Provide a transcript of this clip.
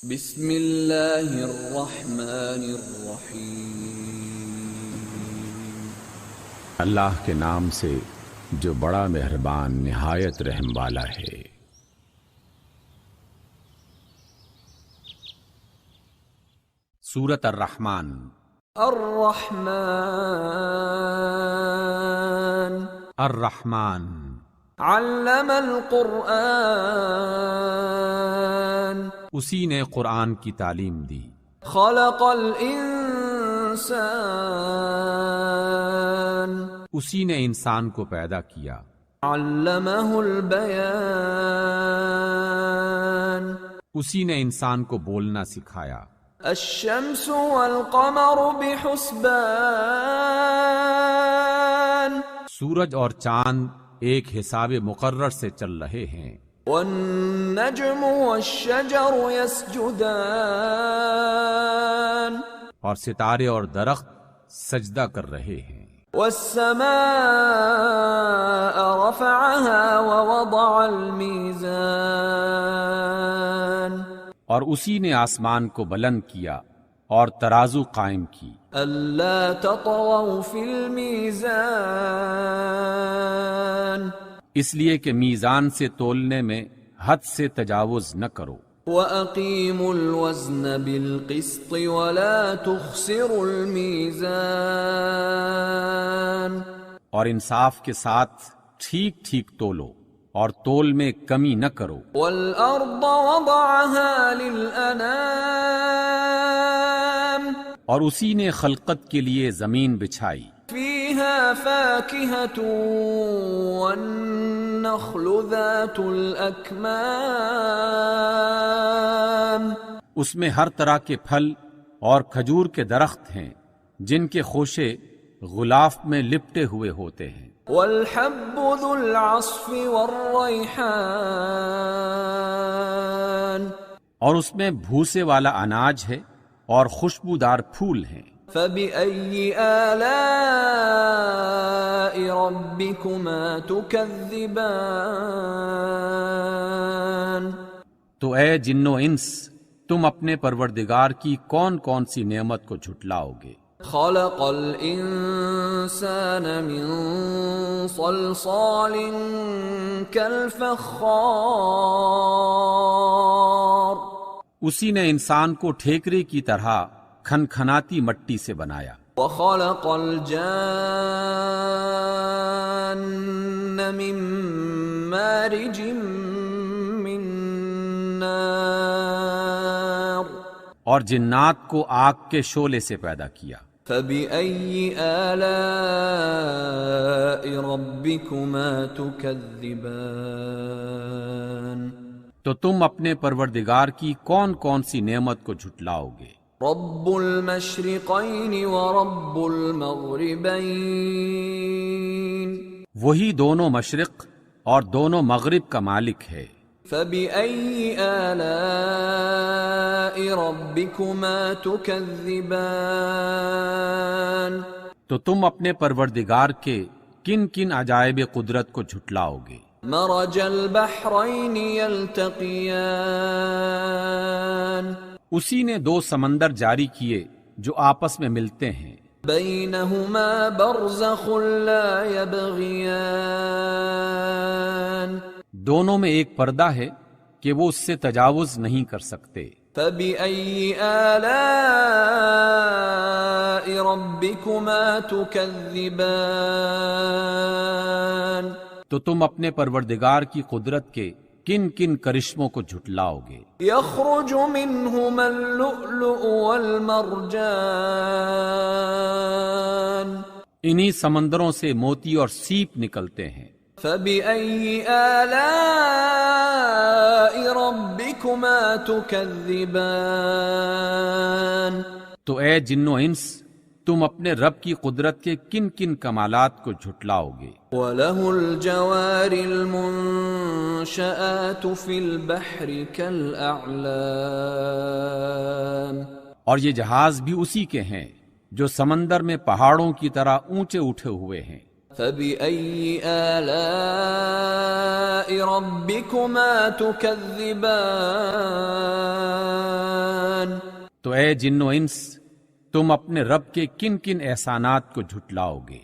بسم اللہ الرحمن الرحیم۔ اللہ کے نام سے جو بڑا مہربان نہایت رحم والا ہے۔ سورۃ الرحمن۔ الرحمن الرحمن علم القرآن اسی نے قرآن کی تعلیم دی۔ خلق الانسان اسی نے انسان کو پیدا کیا۔ علمہ البیان اسی نے انسان کو بولنا سکھایا۔ الشمس والقمر بحسبان سورج اور چاند ایک حساب مقرر سے چل رہے ہیں۔ والنجم والشجر يسجدان اور ستارے اور درخت سجدہ کر رہے ہیں۔ والسماء رفعها ووضع الميزان اور اسی نے آسمان کو بلند کیا اور ترازو قائم کی۔ ألا تطغوا في الميزان اس لیے کہ میزان سے تولنے میں حد سے تجاوز نہ کرو۔ وَأَقِيمُوا الْوَزْنَ بِالْقِسْطِ وَلَا تُخْسِرُوا الْمِيزَانَ اور انصاف کے ساتھ ٹھیک ٹھیک تولو اور تول میں کمی نہ کرو۔ وَالْأَرْضَ وَضَعَهَا لِلْأَنَامِ اور اسی نے خلقت کے لیے زمین بچھائی۔ فِيهَا فَاكِهَةٌ وَالنَّخْلُ ذَاتُ الْأَكْمَامِ اس میں ہر طرح کے پھل اور کھجور کے درخت ہیں جن کے خوشے غلاف میں لپٹے ہوئے ہوتے ہیں۔ وَالْحَبُّ ذُو الْعَصْفِ وَالرَّيْحَانِ اور اس میں بھوسے والا اناج ہے اور خوشبودار پھول ہیں۔ فَبِأَيِّ آلَاءِ رَبِّكُمَا تُكَذِّبَانِ تو اے جن و انس، تم اپنے پروردگار کی کون کون سی نعمت کو جھٹلاؤ گے؟ خَلَقَ الْإِنسَانَ مِنْ صَلْصَالٍ كَالْفَخَّارِ اسی نے انسان کو ٹھیکرے کی طرح کھنکھناتی مٹی سے بنایا۔ وَخَلَقَ الْجَانَّ مِن مَّارِجٍ مِّن نَّارٍ اور جنات کو آگ کے شعلے سے پیدا کیا۔ فَبِأَيِّ آلَاءِ رَبِّكُمَا تُكَذِّبَانِ تو تم اپنے پروردگار کی کون کون سی نعمت کو جھٹلاؤ گے؟ رب المشرقین ورب المغربین وہی دونوں مشرق اور دونوں مغرب کا مالک ہے۔ فَبِأَيِّ آلَاءِ رَبِّكُمَا تُكَذِّبَانِ تو تم اپنے پروردگار کے کن کن عجائب قدرت کو جھٹلاؤ گے؟ مرج البحرین یلتقیان اسی نے دو سمندر جاری کیے جو آپس میں ملتے ہیں۔ بینہما برزخ لا یبغیان دونوں میں ایک پردہ ہے کہ وہ اس سے تجاوز نہیں کر سکتے۔ فَبِأَيِّ آلَاءِ رَبِّكُمَا تُكَذِّبَانِ تو تم اپنے پروردگار کی قدرت کے کن کن کرشموں کو جھٹلاؤ گے؟ يَخْرُجُ مِنْهُمَا اللُّؤْلُؤُ وَالْمَرْجَانُ انہی سمندروں سے موتی اور سیپ نکلتے ہیں۔ فَبِأَيِّ آلَاءِ رَبِّكُمَا تُكَذِّبَانِ تو اے جن و انس، تم اپنے رب کی قدرت کے کن کن کمالات کو جھٹلاؤ گے؟ وَلَهُ الْجَوَارِ الْمُنشَآتُ فِي الْبَحْرِ كَالْأَعْلَامِ اور یہ جہاز بھی اسی کے ہیں جو سمندر میں پہاڑوں کی طرح اونچے اٹھے ہوئے ہیں۔ فَبِأَيِّ آلَاءِ رَبِّكُمَا تُكَذِّبَانِ تو اے جن و انس، تم اپنے رب کے کن کن احسانات کو جھٹلاؤ گے؟